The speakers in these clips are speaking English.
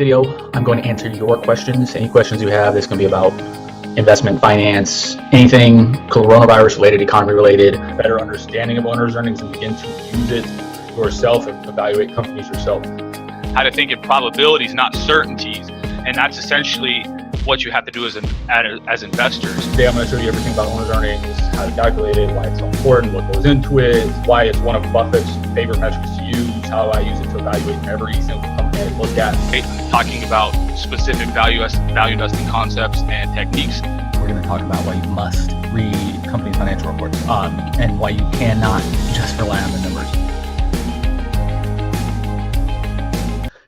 video, I'm going to answer your questions. Any questions you have, this can be about investment, finance, anything coronavirus related, economy related, better understanding of owners' earnings and begin to use it yourself and evaluate companies yourself. How to think in probabilities, not certainties. And that's essentially what you have to do as investors. Today I'm going to show you everything about owners' earnings, how to calculate it, why it's so important, what goes into it, why it's one of Buffett's favorite metrics to use, how I use it to evaluate every single company I look at. Talking about specific value investing concepts and techniques. We're going to talk about why you must read company financial reports and why you cannot just rely on the numbers.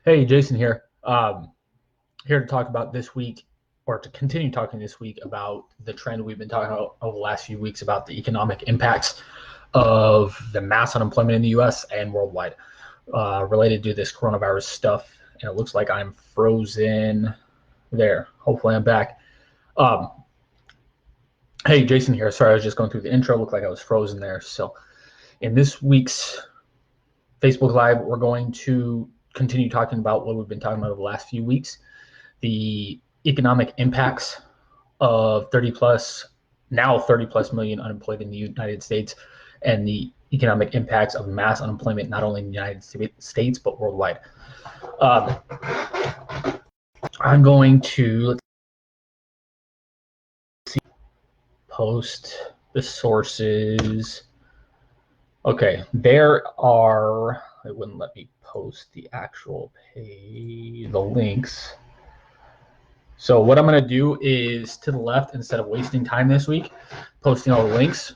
Hey, Jason here. Here to talk about this week, or to continue talking this week about the trend we've been talking about over the last few weeks about the economic impacts of the mass unemployment in the U.S. and worldwide related to this coronavirus stuff. And it looks like I'm frozen there. Hopefully I'm back. Hey, Jason here. Sorry, I was just going through the intro. Looked like I was frozen there. So in this week's Facebook Live, we're going to continue talking about what we've been talking about over the last few weeks. The economic impacts of 30 plus million unemployed in the United States, and the economic impacts of mass unemployment not only in the United States but worldwide. I'm going to post the sources. Okay, there are, it wouldn't let me post the actual page, the links. So what I'm going to do is, to the left, instead of wasting time this week posting all the links,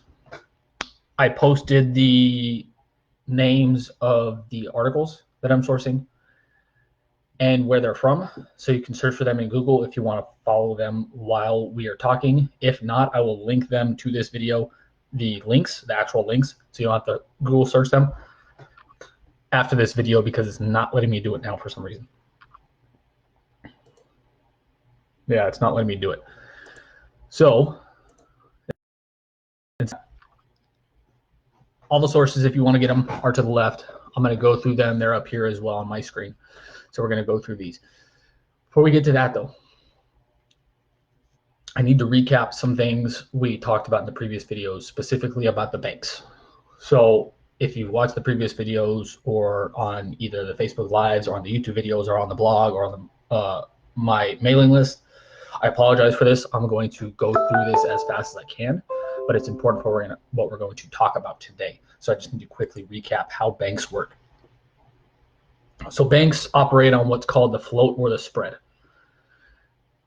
I posted the names of the articles that I'm sourcing and where they're from, so you can search for them in Google if you want to follow them while we are talking. If not, I will link them to this video, the links, the actual links, so you don't have to Google search them after this video because it's not letting me do it now for some reason. Yeah, it's not letting me do it. So all the sources, if you want to get them, are to the left. I'm going to go through them. They're up here as well on my screen. So we're going to go through these. Before we get to that, though, I need to recap some things we talked about in the previous videos, specifically about the banks. So if you've watched the previous videos, or on either the Facebook Lives or on the YouTube videos or on the blog or on the, my mailing list, I apologize for this. I'm going to go through this as fast as I can, but it's important for what we're going to talk about today. So I just need to quickly recap how banks work. So banks operate on what's called the float or the spread.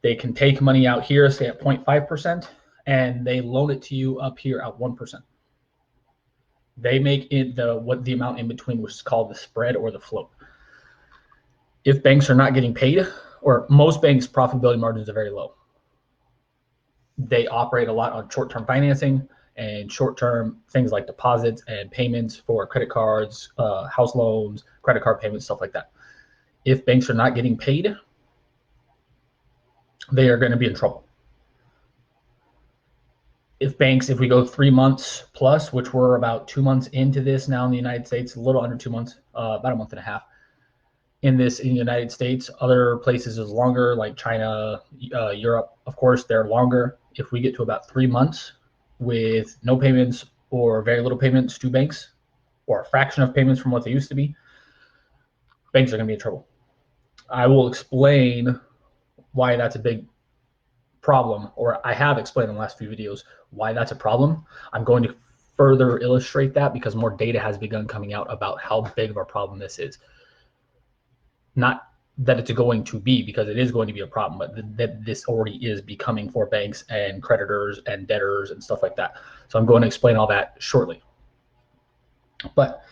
They can take money out here, say at 0.5%, and they loan it to you up here at 1%. They make it the amount in between, which is called the spread or the float. If banks are not getting paid, or most banks' profitability margins are very low. They operate a lot on short-term financing and short-term things like deposits and payments for credit cards, house loans, credit card payments, stuff like that. If banks are not getting paid, they are going to be in trouble. If we go 3 months plus, which we're about 2 months into this now in the United States, a little under 2 months, about a month and a half in the United States. Other places is longer, like China, Europe, of course, they're longer. If we get to about 3 months with no payments or very little payments to banks, or a fraction of payments from what they used to be, banks are going to be in trouble. I will explain why that's a big problem, or I have explained in the last few videos why that's a problem. I'm going to further illustrate that because more data has begun coming out about how big of a problem this is. Not that it's going to be, because it is going to be a problem, but that this already is becoming for banks and creditors and debtors and stuff like that. So I'm going to explain all that shortly. But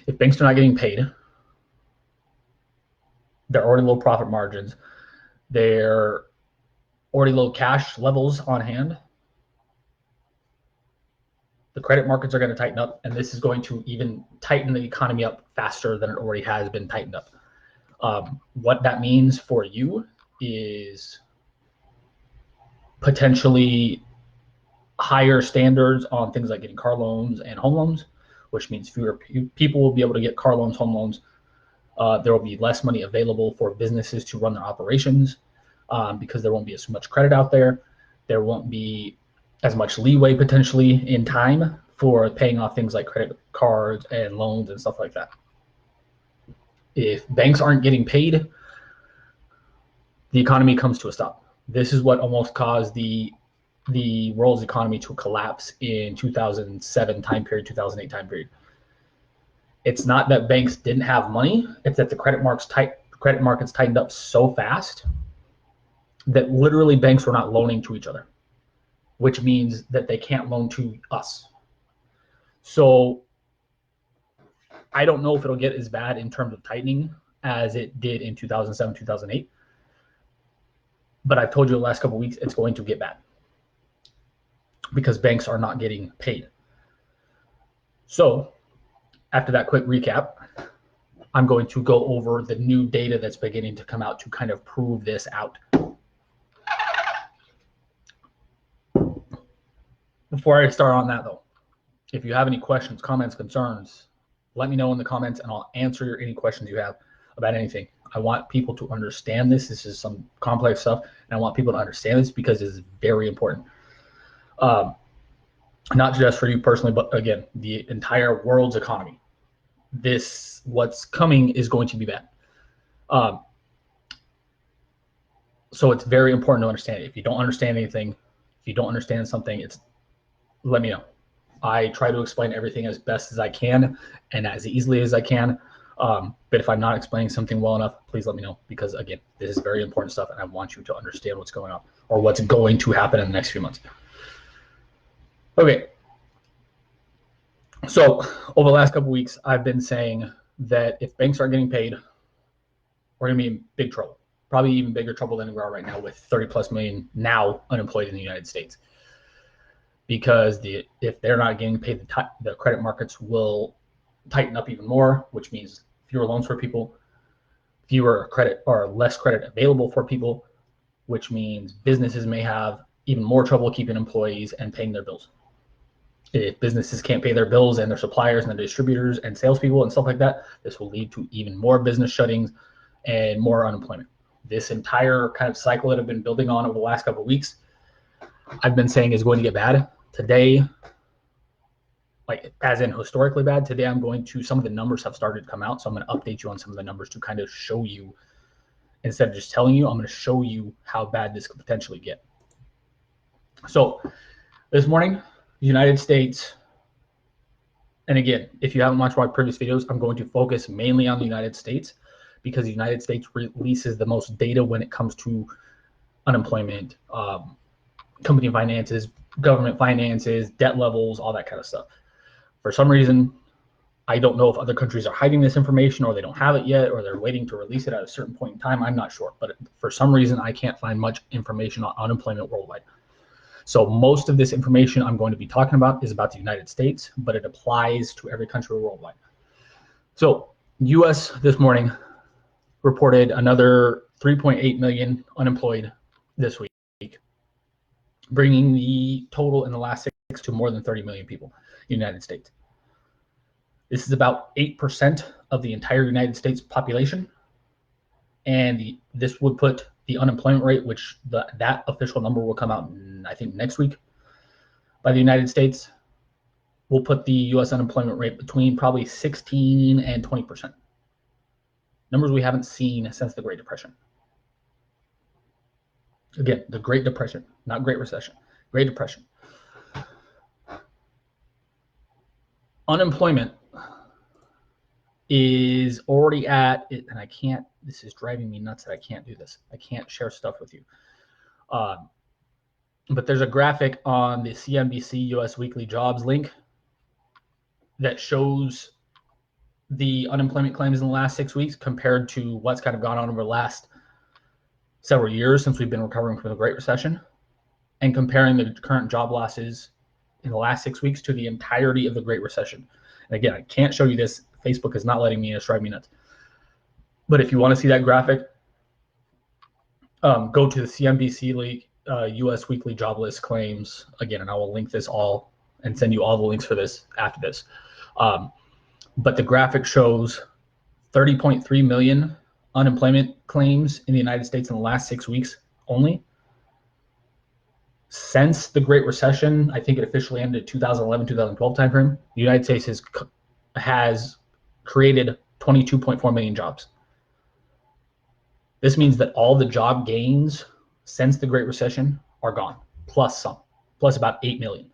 if banks are not getting paid, they're already low profit margins, they're already low cash levels on hand, the credit markets are going to tighten up, and this is going to even tighten the economy up faster than it already has been tightened up. What that means for you is potentially higher standards on things like getting car loans and home loans, which means fewer people will be able to get car loans, home loans, There will be less money available for businesses to run their operations because there won't be as much credit out there. There won't be as much leeway potentially in time for paying off things like credit cards and loans and stuff like that. If banks aren't getting paid, the economy comes to a stop. This is what almost caused the world's economy to collapse in 2007 time period, 2008 time period. It's not that banks didn't have money, it's that the credit markets tightened up so fast that literally banks were not loaning to each other, which means that they can't loan to us. So I don't know if it'll get as bad in terms of tightening as it did in 2007, 2008. But I've told you the last couple of weeks, it's going to get bad because banks are not getting paid. So after that quick recap, I'm going to go over the new data that's beginning to come out to kind of prove this out. Before I start on that though, if you have any questions, comments, concerns, let me know in the comments and I'll answer any questions you have about anything. I want people to understand this. This is some complex stuff, and I want people to understand this because it's very important. Not just for you personally, but again, the entire world's economy. What's coming is going to be bad. So it's very important to understand it. If you don't understand anything, if you don't understand something, let me know. I try to explain everything as best as I can and as easily as I can. But if I'm not explaining something well enough, please let me know, because again, this is very important stuff and I want you to understand what's going on or what's going to happen in the next few months. Okay. So over the last couple of weeks, I've been saying that if banks aren't getting paid, we're going to be in big trouble, probably even bigger trouble than we are right now with 30+ million now unemployed in the United States. Because if they're not getting paid, the credit markets will tighten up even more, which means fewer loans for people, fewer credit or less credit available for people, which means businesses may have even more trouble keeping employees and paying their bills. If businesses can't pay their bills and their suppliers and their distributors and salespeople and stuff like that, this will lead to even more business shuttings and more unemployment. This entire kind of cycle that I've been building on over the last couple of weeks, I've been saying is going to get bad. Today, like as in historically bad, today some of the numbers have started to come out, so I'm going to update you on some of the numbers to kind of show you, instead of just telling you, I'm going to show you how bad this could potentially get. So this morning, United States, and again, if you haven't watched my previous videos, I'm going to focus mainly on the United States because the United States releases the most data when it comes to unemployment, company finances, government finances, debt levels, all that kind of stuff. For some reason, I don't know if other countries are hiding this information or they don't have it yet or they're waiting to release it at a certain point in time. I'm not sure, but for some reason, I can't find much information on unemployment worldwide. So most of this information I'm going to be talking about is about the United States, but it applies to every country worldwide. So US this morning reported another 3.8 million unemployed this week, bringing the total in the last 6 weeks to more than 30 million people in the United States. This is about 8% of the entire United States population. And this would put the unemployment rate, which that official number will come out, I think, next week by the United States, will put the US unemployment rate between probably 16 and 20%. Numbers we haven't seen since the Great Depression. Again, the Great Depression, not Great Recession, Great Depression. Unemployment is already at it, and I can't, this is driving me nuts that I can't do this. I can't share stuff with you. But there's a graphic on the CNBC US Weekly Jobs link that shows the unemployment claims in the last 6 weeks compared to what's kind of gone on over the last several years since we've been recovering from the Great Recession, and comparing the current job losses in the last 6 weeks to the entirety of the Great Recession. And again, I can't show you this. Facebook is not letting me, it's driving me nuts. But if you want to see that graphic, go to the CNBC link, US Weekly Jobless Claims, again, and I will link this all and send you all the links for this after this. But the graphic shows 30.3 million unemployment claims in the United States in the last 6 weeks only. Since the Great Recession, I think it officially ended 2011, 2012 timeframe, the United States has created 22.4 million jobs. This means that all the job gains since the Great Recession are gone, plus some, plus about 8 million.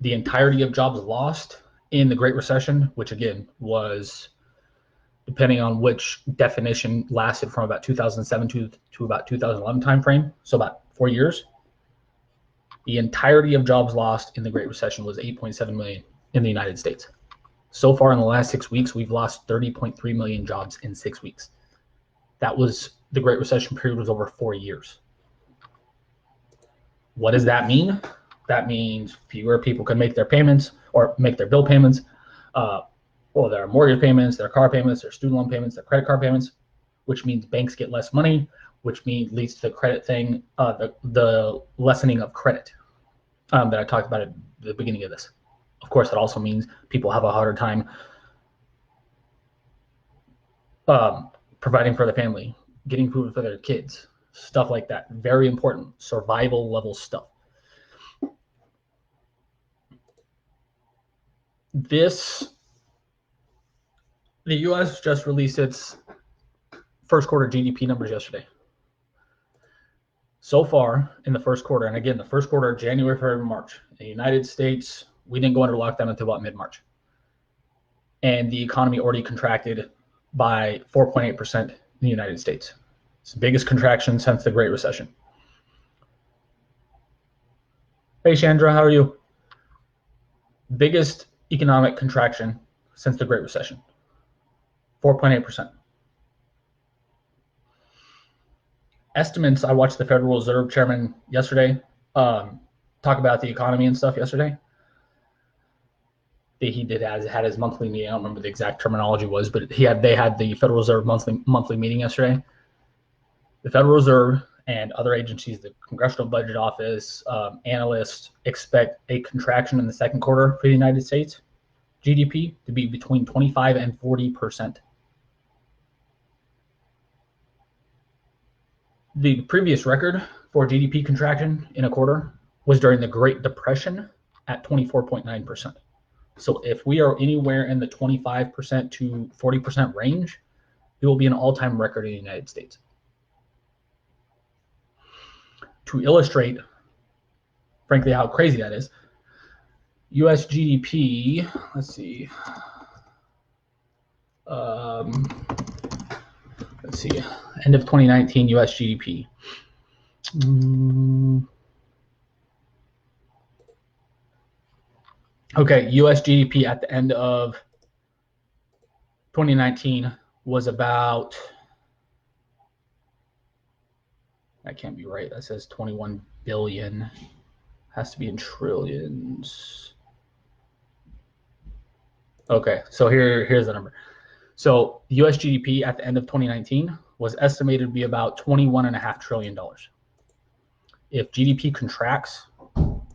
The entirety of jobs lost in the Great Recession, which again was, depending on which definition, lasted from about 2007 to about 2011 timeframe, so about 4 years. The entirety of jobs lost in the Great Recession was 8.7 million in the United States. So far in the last 6 weeks, we've lost 30.3 million jobs in 6 weeks. That was, the Great Recession period was over 4 years. What does that mean? That means fewer people can make their payments or make their bill payments, or their mortgage payments, their car payments, their student loan payments, their credit card payments, which means banks get less money, which means leads to the credit thing, the lessening of credit that I talked about at the beginning of this. Of course, that also means people have a harder time providing for their family, getting food for their kids, stuff like that. Very important survival level stuff. The U.S. just released its first quarter GDP numbers yesterday. So far in the first quarter, and again, the first quarter, January, February, March, in the United States, we didn't go under lockdown until about mid-March. And the economy already contracted by 4.8% in the United States. It's the biggest contraction since the Great Recession. Hey, Chandra, how are you? Biggest economic contraction since the Great Recession. 4.8%. Estimates, I watched the Federal Reserve chairman yesterday talk about the economy and stuff yesterday. He had his monthly meeting. I don't remember the exact terminology was, but they had the Federal Reserve monthly meeting yesterday. The Federal Reserve and other agencies, the Congressional Budget Office, analysts expect a contraction in the second quarter for the United States GDP to be between 25 and 40%. The previous record for GDP contraction in a quarter was during the Great Depression at 24.9%. So if we are anywhere in the 25% to 40% range, it will be an all-time record in the United States. To illustrate, frankly, how crazy that is, U.S. GDP, let's see, end of 2019 U.S. GDP. Okay, U.S. GDP at the end of 2019 was about, that can't be right, that says 21 billion, has to be in trillions. Okay, so here's the number. So U.S. GDP at the end of 2019 was estimated to be about $21.5 trillion. If GDP contracts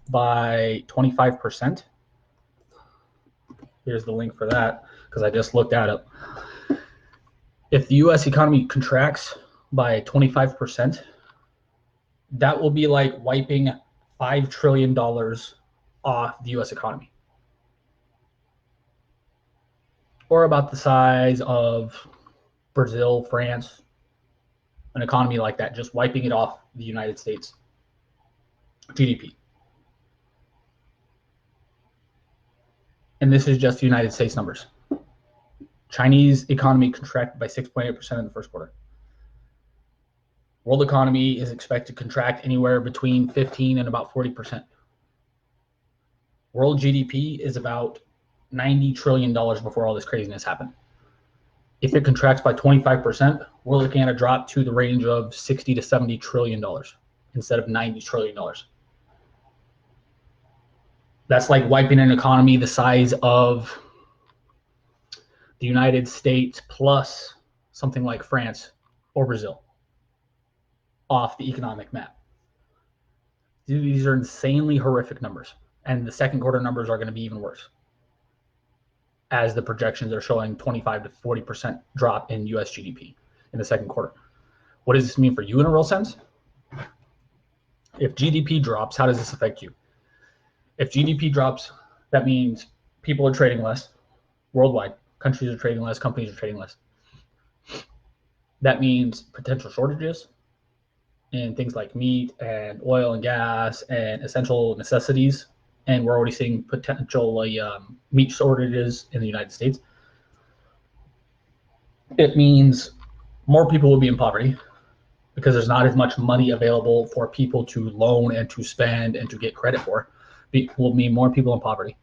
by 25%, here's the link for that because I just looked at it. If the U.S. economy contracts by 25%, that will be like wiping $5 trillion off the U.S. economy. Or about the size of Brazil, France, an economy like that, just wiping it off the United States GDP. And this is just the United States numbers. Chinese economy contracted by 6.8% in the first quarter. World economy is expected to contract anywhere between 15 and about 40%. World GDP is about $90 trillion before all this craziness happened. If it contracts by 25%, we're looking at a drop to the range of $60 to $70 trillion instead of $90 trillion. That's like wiping an economy the size of the United States plus something like France or Brazil off the economic map. These are insanely horrific numbers, and the second quarter numbers are going to be even worse. as the projections are showing 25 to 40% drop in US GDP in the second quarter. What does this mean for you in a real sense? If GDP drops, how does this affect you? If GDP drops, that means people are trading less worldwide. Countries are trading less, companies are trading less. That means potential shortages in things like meat and oil and gas and essential necessities. And we're already seeing potential meat shortages in the United States. It means more people will be in poverty because there's not as much money available for people to loan and to spend and to get credit for. It will mean more people in poverty.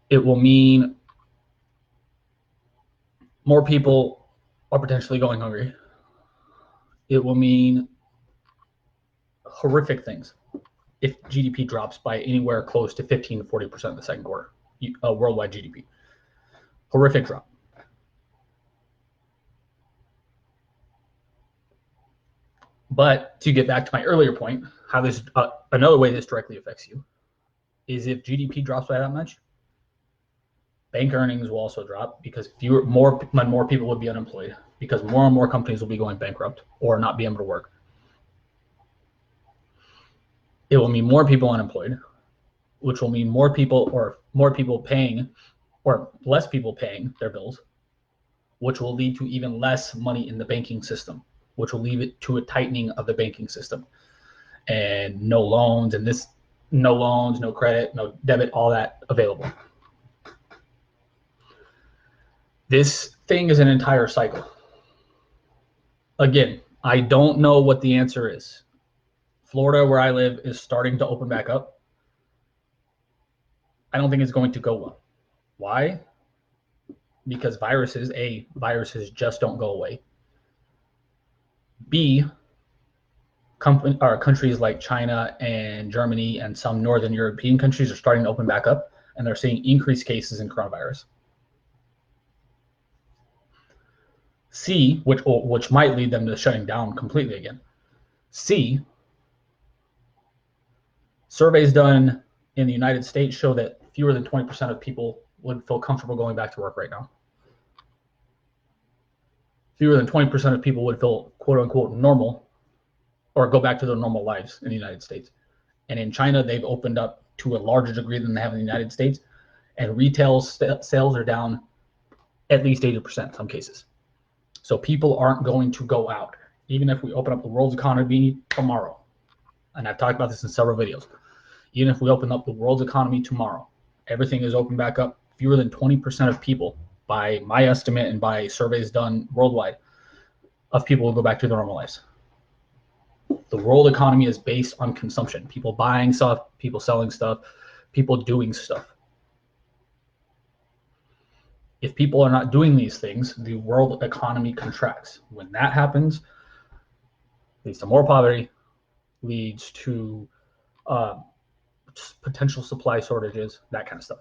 It will mean more people are potentially going hungry. It will mean horrific things if GDP drops by anywhere close to 15 to 40% in the second quarter, worldwide GDP. Horrific drop. But to get back to my earlier point, how this another way this directly affects you is if GDP drops by that much, bank earnings will also drop because more people would be unemployed because more and more companies will be going bankrupt or not be able to work. It will mean more people unemployed, which will mean more people paying or less people paying their bills, which will lead to even less money in the banking system, which will lead it to a tightening of the banking system and no loans, no credit, no debit, all that available. This thing is an entire cycle. Again, I don't know what the answer is. Florida, where I live, is starting to open back up. I don't think it's going to go well. Why? Because viruses just don't go away. B, countries like China and Germany and some Northern European countries are starting to open back up, and they're seeing increased cases in coronavirus. C, which might lead them to shutting down completely again. C, surveys done in the United States show that fewer than 20% of people would feel comfortable going back to work right now. Fewer than 20% of people would feel quote unquote normal or go back to their normal lives in the United States. And in China, they've opened up to a larger degree than they have in the United States. And retail sales are down at least 80% in some cases. So people aren't going to go out, even if we open up the world's economy tomorrow. And I've talked about this in several videos. Even if we open up the world's economy tomorrow, everything is open back up. Fewer than 20% of people, by my estimate and by surveys done worldwide, of people will go back to their normal lives. The world economy is based on consumption. People buying stuff, people selling stuff, people doing stuff. If people are not doing these things, the world economy contracts. When that happens, leads to more poverty, leads to potential supply shortages, that kind of stuff.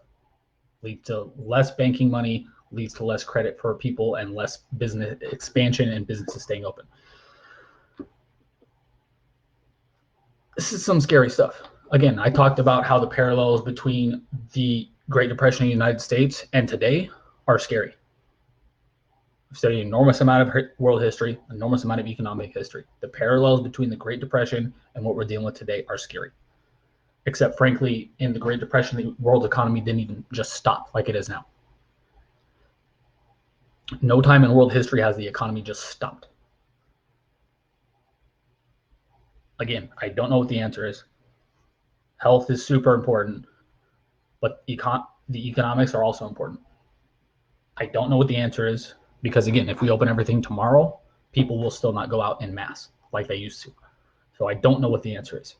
Leads to less banking money, leads to less credit for people and less business expansion and businesses staying open. This is some scary stuff. Again, I talked about how the parallels between the Great Depression in the United States and today are scary. I've studied an enormous amount of world history, enormous amount of economic history. The parallels between the Great Depression and what we're dealing with today are scary. Except, frankly, in the Great Depression, the world economy didn't even just stop like it is now. No time in world history has the economy just stopped. Again, I don't know what the answer is. Health is super important, but the economics are also important. I don't know what the answer is because, again, if we open everything tomorrow, people will still not go out en masse like they used to. So I don't know what the answer is.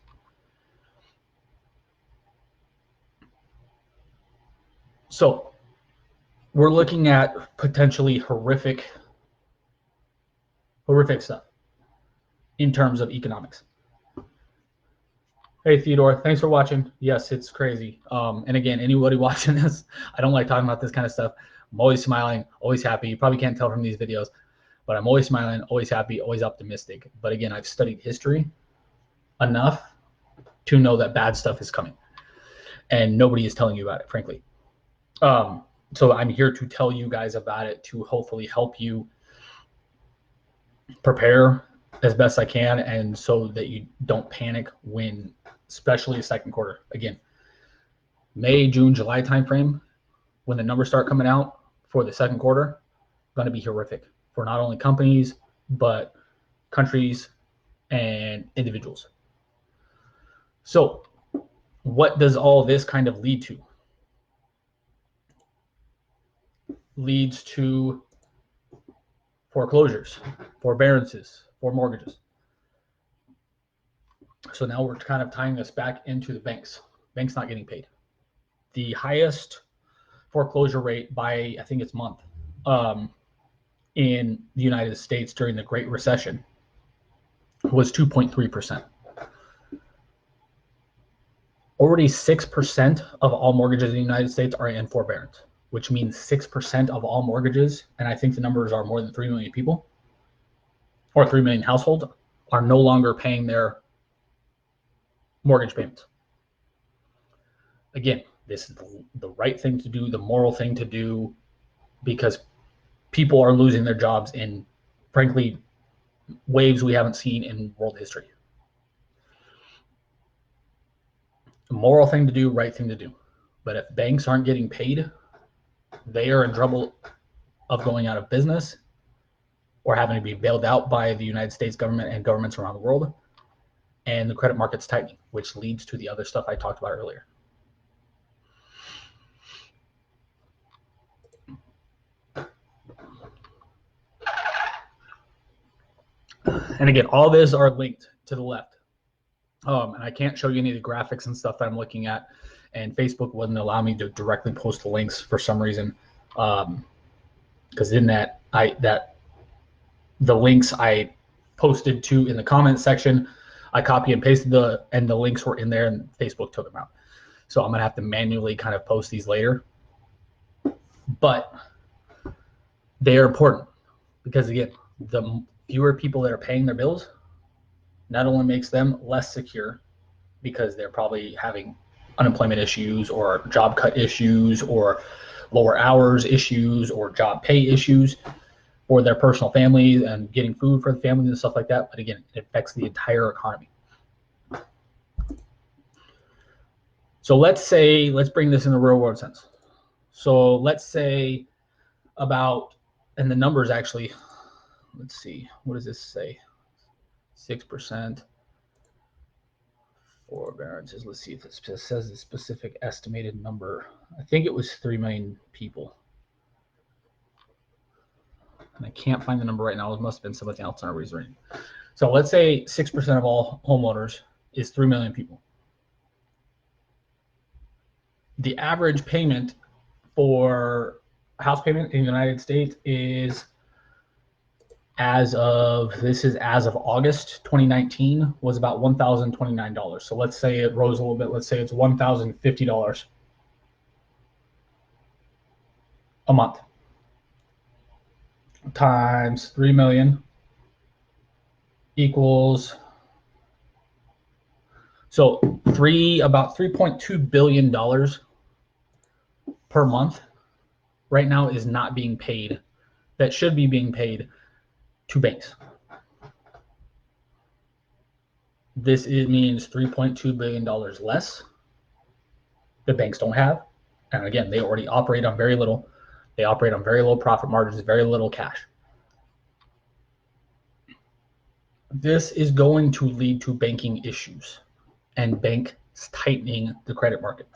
So we're looking at potentially horrific stuff in terms of economics. Hey, Theodore, thanks for watching. Yes, it's crazy. And again, anybody watching this, I don't like talking about this kind of stuff. I'm always smiling, always happy. You probably can't tell from these videos, but I'm always smiling, always happy, always optimistic. But again, I've studied history enough to know that bad stuff is coming. And nobody is telling you about it, frankly. So I'm here to tell you guys about it to hopefully help you prepare as best I can, and so that you don't panic when, especially the second quarter. Again, May, June, July timeframe, when the numbers start coming out for the second quarter, going to be horrific for not only companies, but countries and individuals. So what does all this kind of lead to? Leads to foreclosures, forbearances, for mortgages. So now we're kind of tying this back into the banks. Banks not getting paid. The highest foreclosure rate by, I think it's month, in the United States during the Great Recession was 2.3%. Already 6% of all mortgages in the United States are in forbearance, which means 6% of all mortgages, and I think the numbers are more than 3 million people, or 3 million households, are no longer paying their mortgage payments. Again, this is the right thing to do, the moral thing to do, because people are losing their jobs in, frankly, waves we haven't seen in world history. Moral thing to do, right thing to do. But if banks aren't getting paid, they are in trouble of going out of business or having to be bailed out by the United States government and governments around the world. And the credit market's tightening, which leads to the other stuff I talked about earlier. And again, all these are linked to the left. And I can't show you any of the graphics and stuff that I'm looking at. And Facebook wouldn't allow me to directly post the links for some reason. Because in that, the links I posted to in the comment section, I copy and pasted and the links were in there, and Facebook took them out. So I'm gonna have to manually kind of post these later. But they are important because, again, the fewer people that are paying their bills not only makes them less secure, because they're probably having unemployment issues or job cut issues or lower hours issues or job pay issues for their personal families and getting food for the families and stuff like that. But again, it affects the entire economy. So let's bring this in the real world sense. So let's say and the numbers actually, let's see, what does this say? 6% forbearances. Let's see if it says the specific estimated number. I think it was 3 million people. And I can't find the number right now. It must have been something else on our reasoning. So let's say 6% of all homeowners is 3 million people. The average payment for house payment in the United States is, as of August 2019, was about $1,029. So let's say it rose a little bit. Let's say it's $1,050 a month times 3 million equals, so about $3.2 billion per month right now is not being paid, that should be being paid to banks. It means $3.2 billion less the banks don't have. And again, they already operate on very little. They operate on very low profit margins, very little cash. This is going to lead to banking issues and banks tightening the credit market.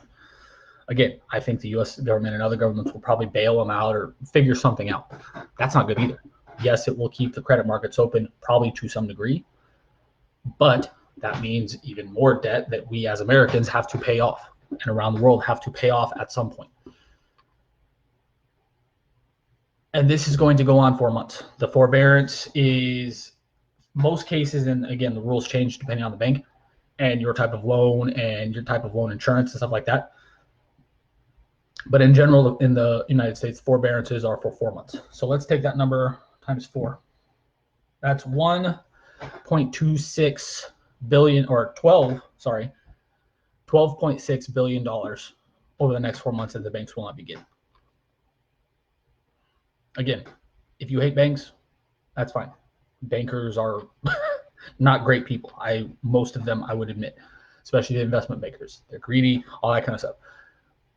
Again, I think the U.S. government and other governments will probably bail them out or figure something out. That's not good either. Yes, it will keep the credit markets open, probably to some degree, but that means even more debt that we as Americans have to pay off, and around the world have to pay off at some point. And this is going to go on for months. The forbearance is most cases, and again, the rules change depending on the bank and your type of loan and your type of loan insurance and stuff like that. But in general, in the United States, forbearances are for 4 months. So let's take that number times 4. That's 1.26 billion, or 12.6 billion dollars over the next 4 months that the banks will not be getting. again, if you hate banks, that's fine. Bankers are not great people. Most of them, I would admit, especially the investment bankers. They're greedy, all that kind of stuff.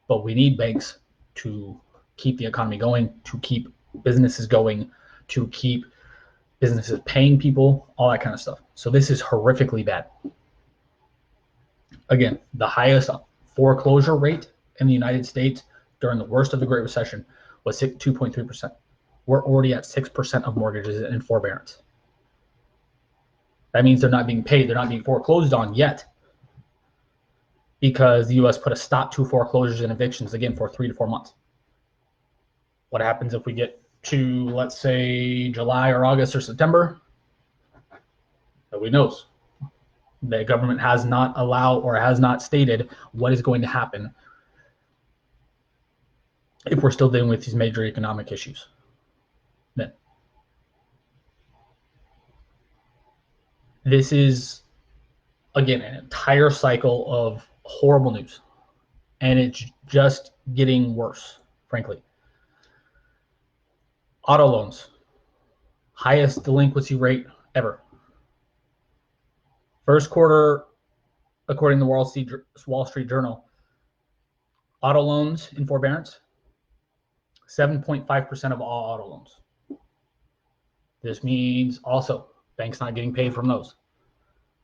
But we need banks to keep the economy going, to keep businesses going, to keep businesses paying people, all that kind of stuff. So this is horrifically bad. Again, the highest foreclosure rate in the United States during the worst of the Great Recession was 2.3%. We're already at 6% of mortgages in forbearance. That means they're not being paid. They're not being foreclosed on yet because the U.S. put a stop to foreclosures and evictions, again, for 3 to 4 months. What happens if we get to, let's say, July or August or September? Nobody knows. The government has not allowed or has not stated what is going to happen if we're still dealing with these major economic issues. Then this is, again, an entire cycle of horrible news, and it's just getting worse, frankly. Auto loans, highest delinquency rate ever. First quarter, according to the Wall Street Journal, auto loans in forbearance, 7.5% of all auto loans. This means also banks not getting paid from those.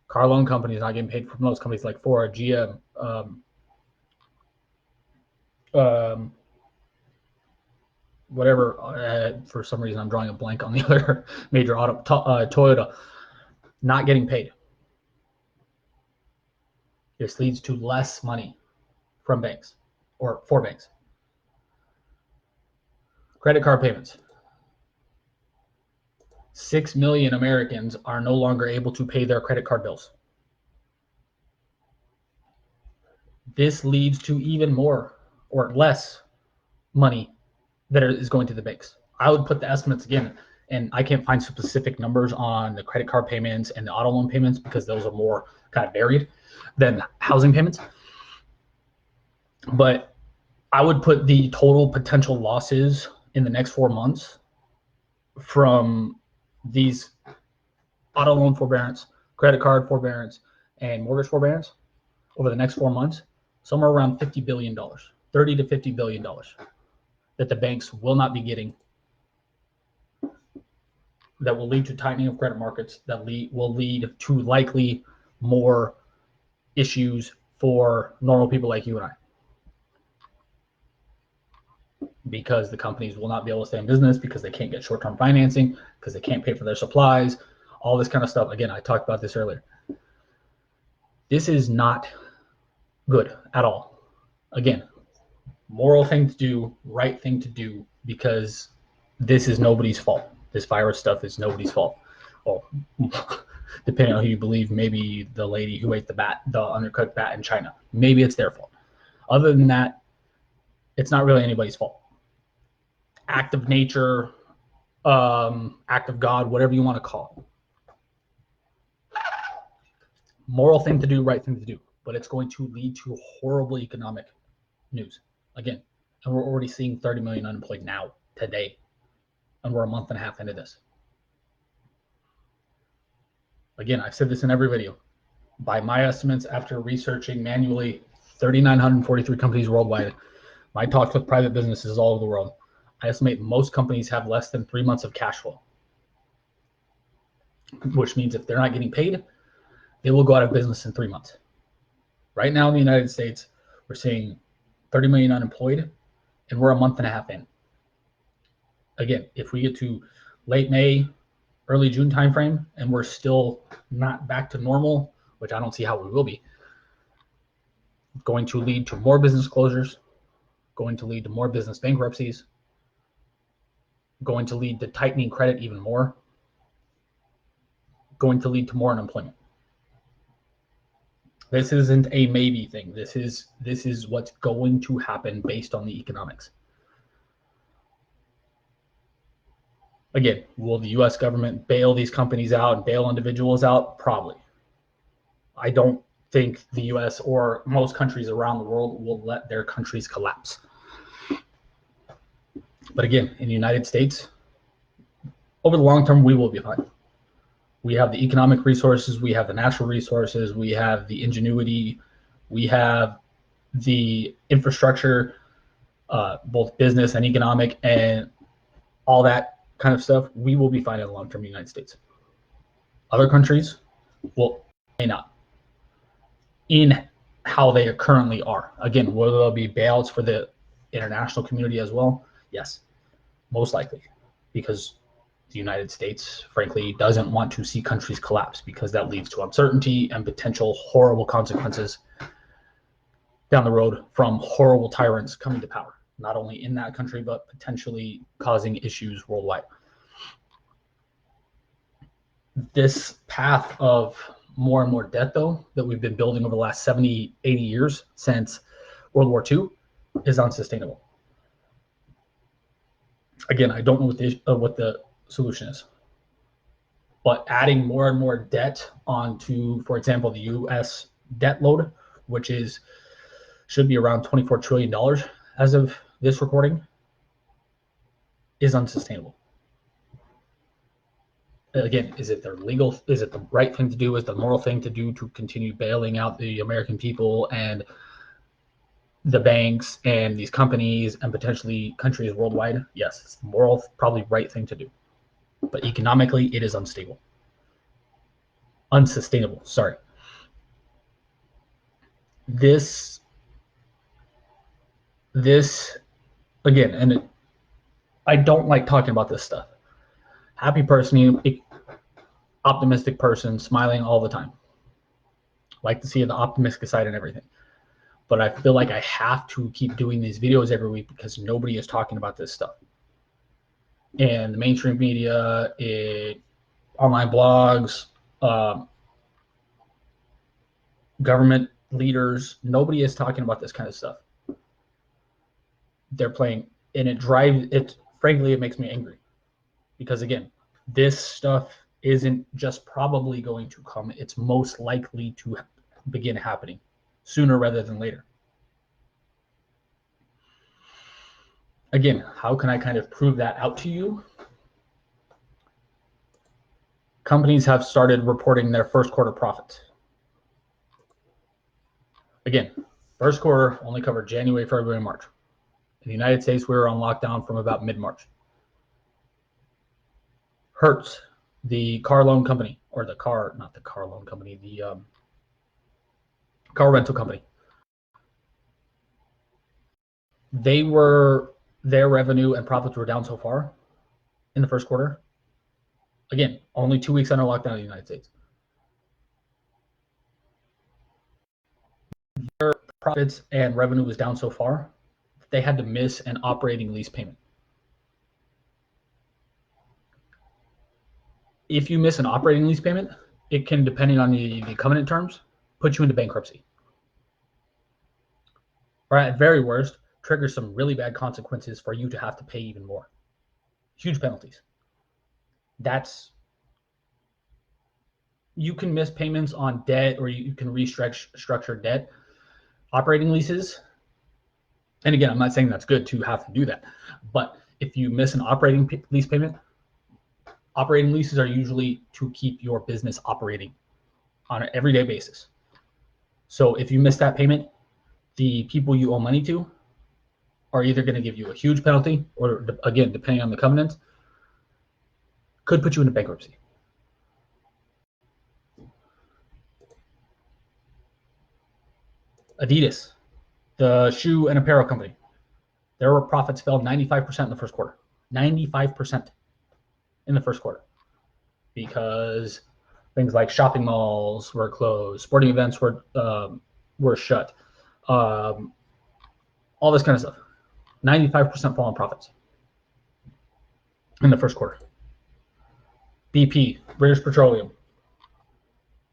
Car loan companies not getting paid from those. Companies like Ford, GM, whatever. For some reason, I'm drawing a blank on the other major auto. Toyota not getting paid. This leads to less money from banks or for banks. Credit card payments. 6 million Americans are no longer able to pay their credit card bills. This leads to even more or less money that is going to the banks. I would put the estimates again, and I can't find specific numbers on the credit card payments and the auto loan payments because those are more kind of varied than housing payments. But I would put the total potential losses in the next 4 months from these auto loan forbearance, credit card forbearance, and mortgage forbearance over the next 4 months, somewhere around $50 billion, $30 to $50 billion that the banks will not be getting, that will lead to tightening of credit markets, that will lead to likely more issues for normal people like you and I. Because the companies will not be able to stay in business because they can't get short-term financing, because they can't pay for their supplies, all this kind of stuff. Again, I talked about this earlier. This is not good at all. Again, moral thing to do, right thing to do, because this is nobody's fault. This virus stuff is nobody's fault. Well, depending on who you believe, maybe the lady who ate the undercooked bat in China, maybe it's their fault. Other than that, it's not really anybody's fault. Act of nature, act of God, whatever you want to call it. Moral thing to do, right thing to do, but it's going to lead to horrible economic news. Again, and we're already seeing 30 million unemployed now, today, and we're a month and a half into this. Again, I've said this in every video. By my estimates, after researching manually 3,943 companies worldwide, my talks with private businesses all over the world, I estimate most companies have less than 3 months of cash flow, which means if they're not getting paid, they will go out of business in 3 months. Right now in the United States, we're seeing 30 million unemployed, and we're a month and a half in. Again, if we get to late May, early June timeframe, and we're still not back to normal, which I don't see how we will be, going to lead to more business closures, going to lead to more business bankruptcies, going to lead to tightening credit even more, going to lead to more unemployment. This isn't a maybe thing. This is what's going to happen based on the economics. Again, will the U.S. government bail these companies out and bail individuals out? Probably. I don't think the U.S. or most countries around the world will let their countries collapse. But again, in the United States, over the long term, we will be fine. We have the economic resources, we have the natural resources, we have the ingenuity, we have the infrastructure, both business and economic, and all that kind of stuff. We will be fine in the long term in the United States. Other countries will may not in how they currently are. Again, will there be bailouts for the international community as well? Yes, most likely, because the United States, frankly, doesn't want to see countries collapse, because that leads to uncertainty and potential horrible consequences down the road from horrible tyrants coming to power, not only in that country, but potentially causing issues worldwide. This path of more and more debt, though, that we've been building over the last 70, 80 years since World War II is unsustainable. Again, I don't know what the solution is, but adding more and more debt onto, for example, the U.S. debt load, which should be around $24 trillion as of this recording, is unsustainable. Again, is it the right thing to do? Is the moral thing to do to continue bailing out the American people and the banks and these companies and potentially countries worldwide? Yes, it's the moral, probably right thing to do. But economically, it is unsustainable. Sorry. This again, and I don't like talking about this stuff. Happy person, optimistic person, smiling all the time. Like to see the optimistic side and everything. But I feel like I have to keep doing these videos every week because nobody is talking about this stuff. And the mainstream media, online blogs, government leaders, nobody is talking about this kind of stuff. They're playing, and frankly, it makes me angry. Because again, this stuff isn't just probably going to come, it's most likely to begin happening sooner rather than later. Again, how can I kind of prove that out to you? Companies have started reporting their first quarter profits. Again, first quarter only covered January, February, and March. In the United States, we were on lockdown from about mid-March. Hertz, the car loan company, or the car rental company, their revenue and profits were down so far in the first quarter. Again, only 2 weeks under lockdown in the United States. Their profits and revenue was down so far, they had to miss an operating lease payment. If you miss an operating lease payment, it can, depending on the covenant terms, put you into bankruptcy. Or at very worst, trigger some really bad consequences for you to have to pay even more. Huge penalties. You can miss payments on debt, or you can restructure debt. Operating leases, and again, I'm not saying that's good to have to do that, but if you miss an operating lease payment, operating leases are usually to keep your business operating on an everyday basis. So if you miss that payment, the people you owe money to are either going to give you a huge penalty, or again, depending on the covenants, could put you into bankruptcy. Adidas, the shoe and apparel company, their profits fell 95% in the first quarter. 95% in the first quarter, because things like shopping malls were closed, sporting events were shut, all this kind of stuff. 95% fall in profits in the first quarter. BP, British Petroleum,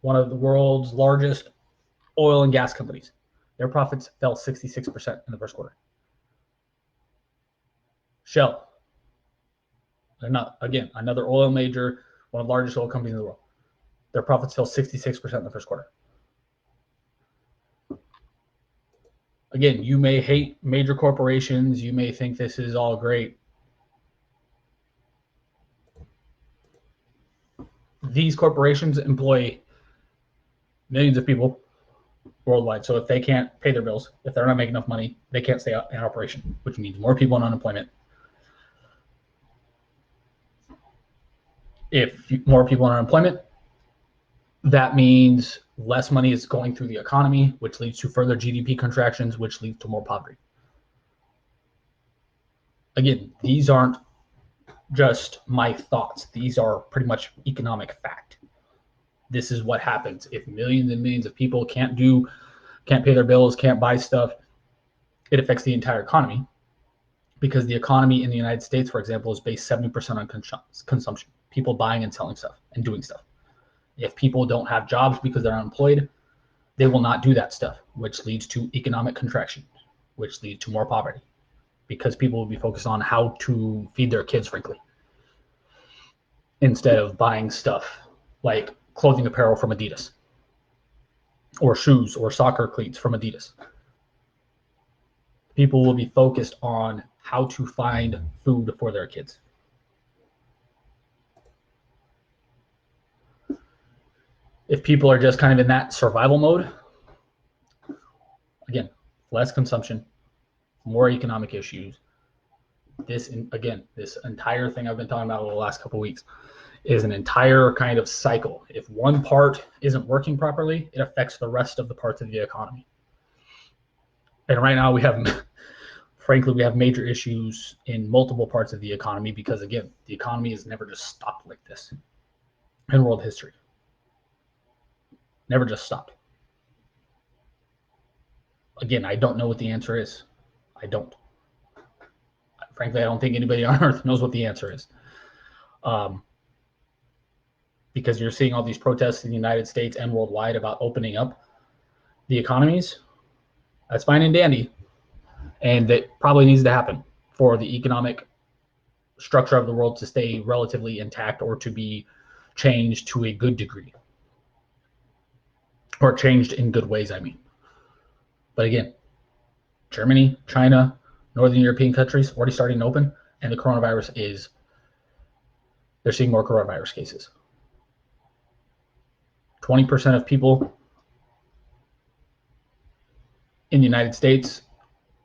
one of the world's largest oil and gas companies, their profits fell 66% in the first quarter. Shell, another oil major, one of the largest oil companies in the world, their profits fell 66% in the first quarter. Again, you may hate major corporations, you may think this is all great. these corporations employ millions of people worldwide. So if they can't pay their bills, if they're not making enough money, they can't stay in operation, which means more people in unemployment. If more people in unemployment, that means less money is going through the economy, which leads to further GDP contractions, which leads to more poverty. Again, these aren't just my thoughts. These are pretty much economic fact. This is what happens if millions and millions of people can't pay their bills, can't buy stuff. It affects the entire economy, because the economy in the United States, for example, is based 70% on consumption, people buying and selling stuff and doing stuff. If people don't have jobs because they're unemployed, they will not do that stuff, which leads to economic contraction, which leads to more poverty, because people will be focused on how to feed their kids, frankly, instead of buying stuff like clothing apparel from Adidas, or shoes or soccer cleats from Adidas. People will be focused on how to find food for their kids. If people are just kind of in that survival mode, again, less consumption, more economic issues. This entire thing I've been talking about over the last couple of weeks is an entire kind of cycle. If one part isn't working properly, it affects the rest of the parts of the economy. And right now we have major issues in multiple parts of the economy, because again, the economy has never just stopped like this in world history. Never just stopped. Again, I don't know what the answer is. I don't. Frankly, I don't think anybody on earth knows what the answer is. Because you're seeing all these protests in the United States and worldwide about opening up the economies. That's fine and dandy. And that probably needs to happen for the economic structure of the world to stay relatively intact, or to be changed to a good degree. Or changed in good ways, I mean. But again, Germany, China, Northern European countries already starting to open, and the coronavirus they're seeing more coronavirus cases. 20% of people in the United States,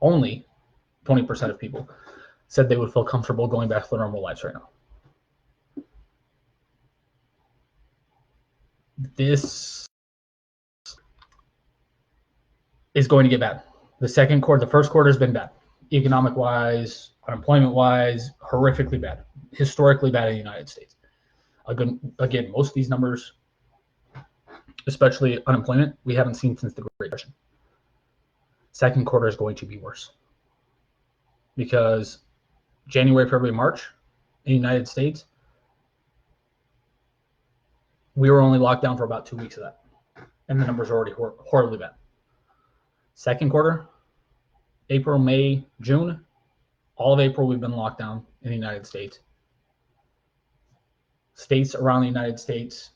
only 20% of people said they would feel comfortable going back to their normal lives right now. This is going to get bad. The first quarter has been bad. Economic wise, unemployment wise, horrifically bad. Historically bad in the United States. Again, most of these numbers, especially unemployment, we haven't seen since the Great Depression. Second quarter is going to be worse, because January, February, March in the United States, we were only locked down for about 2 weeks of that, and the numbers are already horribly bad. Second quarter, April, May, June, all of April we've been locked down in the United States. States around the United States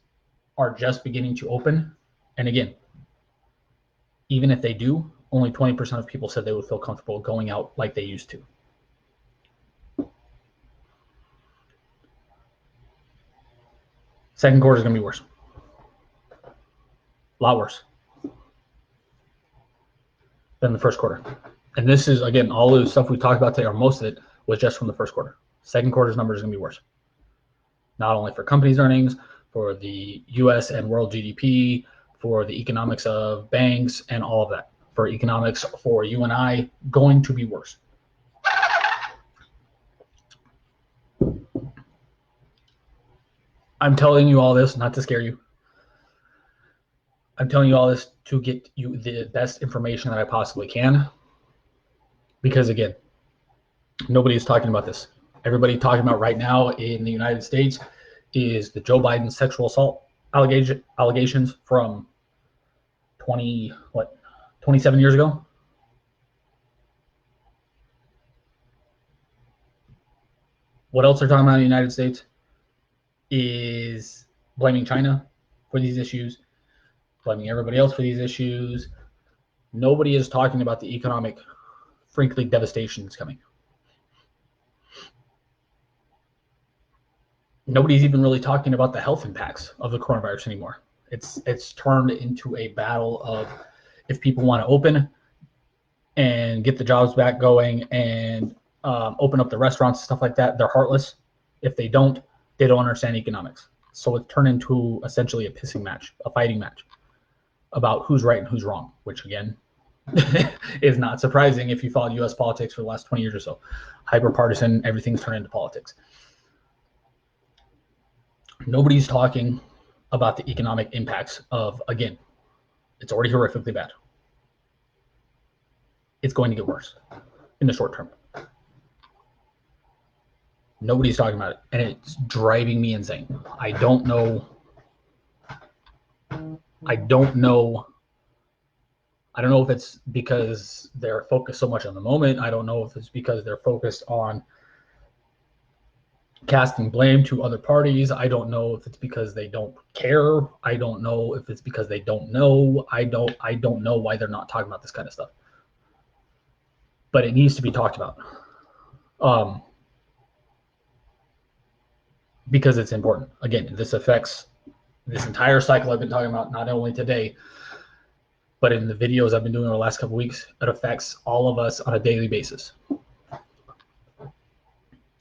are just beginning to open. And again, even if they do, only 20% of people said they would feel comfortable going out like they used to. Second quarter is going to be worse. A lot worse than the first quarter. And this is, again, all of the stuff we talked about today, or most of it, was just from the first quarter. Second quarter's numbers are going to be worse. Not only for companies' earnings, for the US and world GDP, for the economics of banks and all of that. For economics for you and I, going to be worse. I'm telling you all this not to scare you. I'm telling you all this to get you the best information that I possibly can. Because again, nobody is talking about this. Everybody talking about right now in the United States is the Joe Biden sexual assault allegations from 27 years ago. What else they're talking about in the United States is blaming China for these issues, blaming everybody else for these issues. Nobody is talking about the economic, frankly, devastation that's coming. Nobody's even really talking about the health impacts of the coronavirus anymore. It's turned into a battle of, if people want to open and get the jobs back going and open up the restaurants and stuff like that, they're heartless. If they don't understand economics. So it's turned into essentially a pissing match, a fighting match about who's right and who's wrong, which again is not surprising if you followed U.S. politics for the last 20 years or so. Hyper partisan, everything's turned into politics. Nobody's talking about the economic impacts of, again, it's already horrifically bad. It's going to get worse in the short term. Nobody's talking about it, and it's driving me insane. I don't know if it's because they're focused so much on the moment. I don't know if it's because they're focused on casting blame to other parties. I don't know if it's because they don't care. I don't know if it's because they don't know. I don't know why they're not talking about this kind of stuff. But it needs to be talked about. Because it's important. Again, this affects this entire cycle I've been talking about, not only today, but in the videos I've been doing over the last couple of weeks. It affects all of us on a daily basis.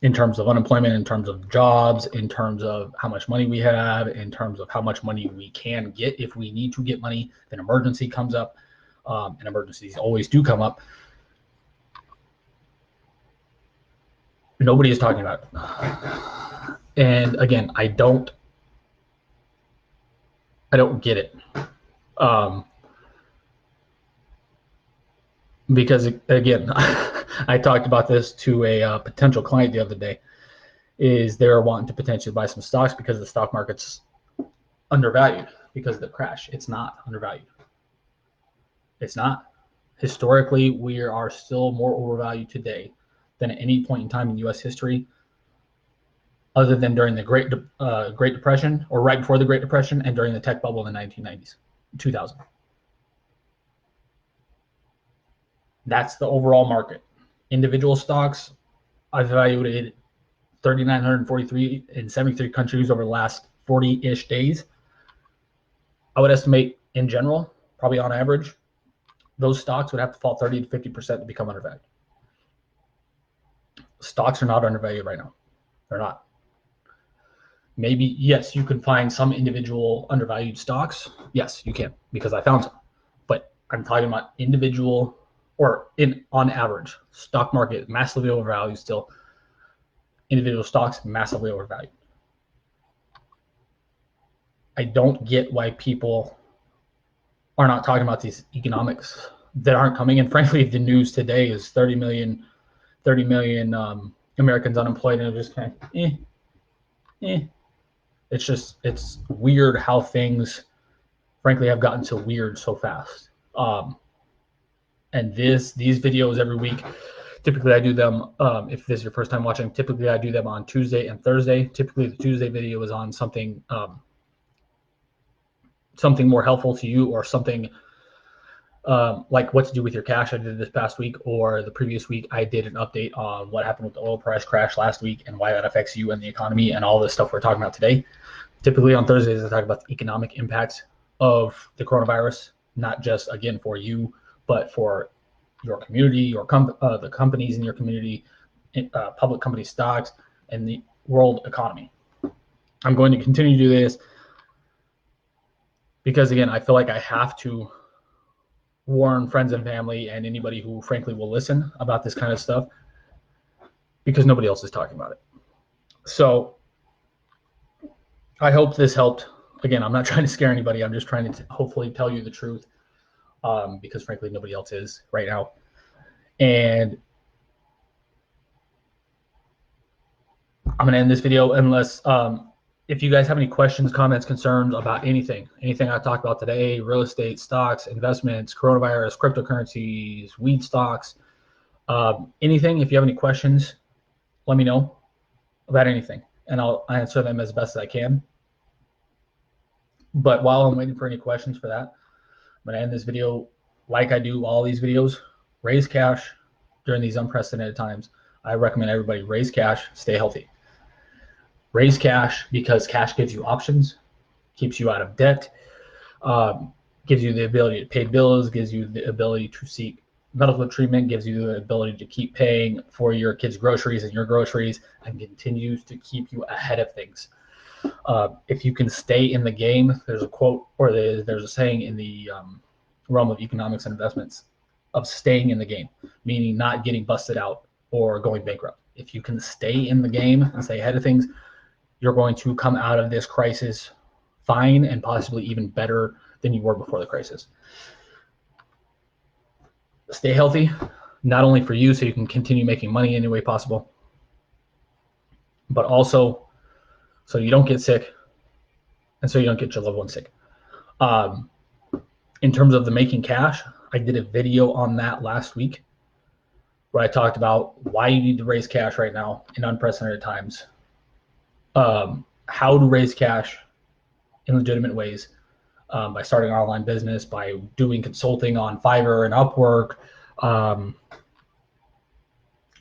In terms of unemployment, in terms of jobs, in terms of how much money we have, in terms of how much money we can get if we need to get money, if an emergency comes up, and emergencies always do come up. Nobody is talking about it. And again, I don't get it. Because again, I talked about this to a potential client the other day, is they're wanting to potentially buy some stocks because the stock market's undervalued because of the crash. It's not undervalued. It's not. Historically, we are still more overvalued today than at any point in time in U.S. history, other than during the Great Depression, or right before the Great Depression, and during the tech bubble in the 1990s, 2000. That's the overall market. Individual stocks, I've evaluated 3,943 in 73 countries over the last 40-ish days. I would estimate, in general, probably on average, those stocks would have to fall 30 to 50% to become undervalued. Stocks are not undervalued right now. They're not. Maybe, yes, you can find some individual undervalued stocks. Yes, you can, because I found some. But I'm talking about individual, or on average, stock market massively overvalued still. Individual stocks massively overvalued. I don't get why people are not talking about these economics that aren't coming. And frankly, the news today is 30 million Americans unemployed, and it's just kind of It's weird how things, frankly, have gotten so weird so fast. And these videos every week, typically I do them, if this is your first time watching, typically I do them on Tuesday and Thursday. Typically the Tuesday video is on something more helpful to you, or something like what to do with your cash. I did this past week, or the previous week I did an update on what happened with the oil price crash last week and why that affects you and the economy and all this stuff we're talking about today. Typically on Thursdays I talk about the economic impacts of the coronavirus, not just, again, for you, but for your community, the companies in your community, public company stocks, and the world economy. I'm going to continue to do this because, again, I feel like I have to warn friends and family and anybody who frankly will listen about this kind of stuff, because nobody else is talking about it. So I hope this helped. Again, I'm not trying to scare anybody. I'm just trying to hopefully tell you the truth, because frankly nobody else is right now. And I'm gonna end this video unless if you guys have any questions, comments, concerns about anything I talked about today: real estate, stocks, investments, coronavirus, cryptocurrencies, weed stocks, anything. If you have any questions, let me know about anything, and I'll answer them as best as I can. But while I'm waiting for any questions for that, I'm gonna end this video like I do all these videos: raise cash during these unprecedented times. I recommend everybody raise cash, stay healthy. Raise cash because cash gives you options, keeps you out of debt, gives you the ability to pay bills, gives you the ability to seek medical treatment, gives you the ability to keep paying for your kids' groceries and your groceries, and continues to keep you ahead of things. If you can stay in the game, there's a quote, or there's a saying in the realm of economics and investments, of staying in the game, meaning not getting busted out or going bankrupt. If you can stay in the game and stay ahead of things, you're going to come out of this crisis fine and possibly even better than you were before the crisis. Stay healthy, not only for you so you can continue making money any way possible, but also so you don't get sick and so you don't get your loved one sick. In terms of the making cash, I did a video on that last week where I talked about why you need to raise cash right now in unprecedented times, how to raise cash in legitimate ways, by starting an online business, by doing consulting on Fiverr and Upwork,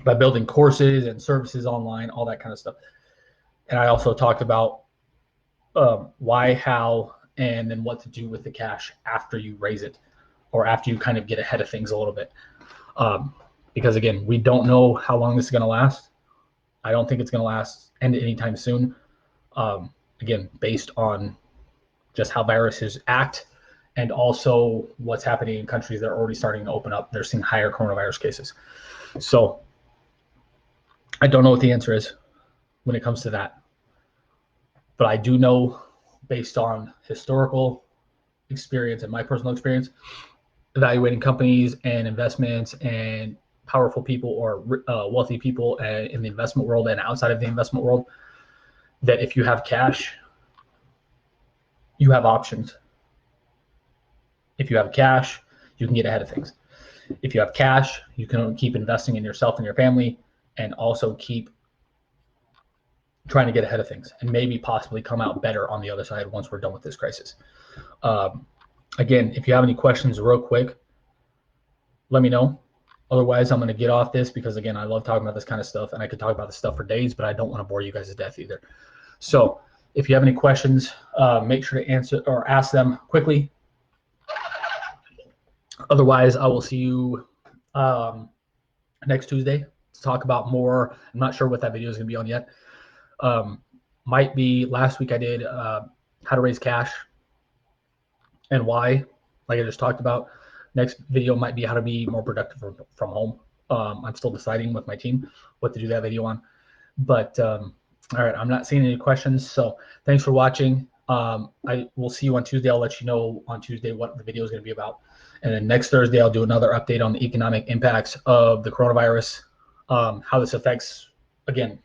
by building courses and services online, all that kind of stuff. And I also talked about why, how, and then what to do with the cash after you raise it, or after you kind of get ahead of things a little bit. Because again, we don't know how long this is going to last. I don't think it's going to end anytime soon. Again, based on just how viruses act, and also what's happening in countries that are already starting to open up. They're seeing higher coronavirus cases. So I don't know what the answer is when it comes to that. But I do know, based on historical experience and my personal experience, evaluating companies and investments and powerful people or wealthy people in the investment world and outside of the investment world, that if you have cash, you have options. If you have cash, you can get ahead of things. If you have cash, you can keep investing in yourself and your family, and also keep trying to get ahead of things and maybe possibly come out better on the other side once we're done with this crisis. Again, if you have any questions real quick, let me know. Otherwise, I'm going to get off this because, again, I love talking about this kind of stuff, and I could talk about this stuff for days, but I don't want to bore you guys to death either. So if you have any questions, make sure to answer or ask them quickly. Otherwise, I will see you next Tuesday to talk about more. I'm not sure what that video is going to be on yet. Might be last week I did how to raise cash and why, like I just talked about. Next video might be how to be more productive from home. I'm still deciding with my team what to do that video on. But all right, I'm not seeing any questions. So thanks for watching. I will see you on Tuesday. I'll let you know on Tuesday what the video is going to be about. And then next Thursday, I'll do another update on the economic impacts of the coronavirus, how this affects, again,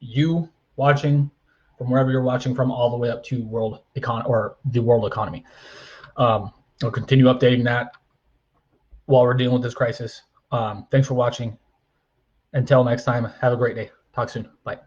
you watching from wherever you're watching from, all the way up to the world economy. I'll continue updating that while we're dealing with this crisis. Thanks for watching. Until next time, have a great day. Talk soon. Bye.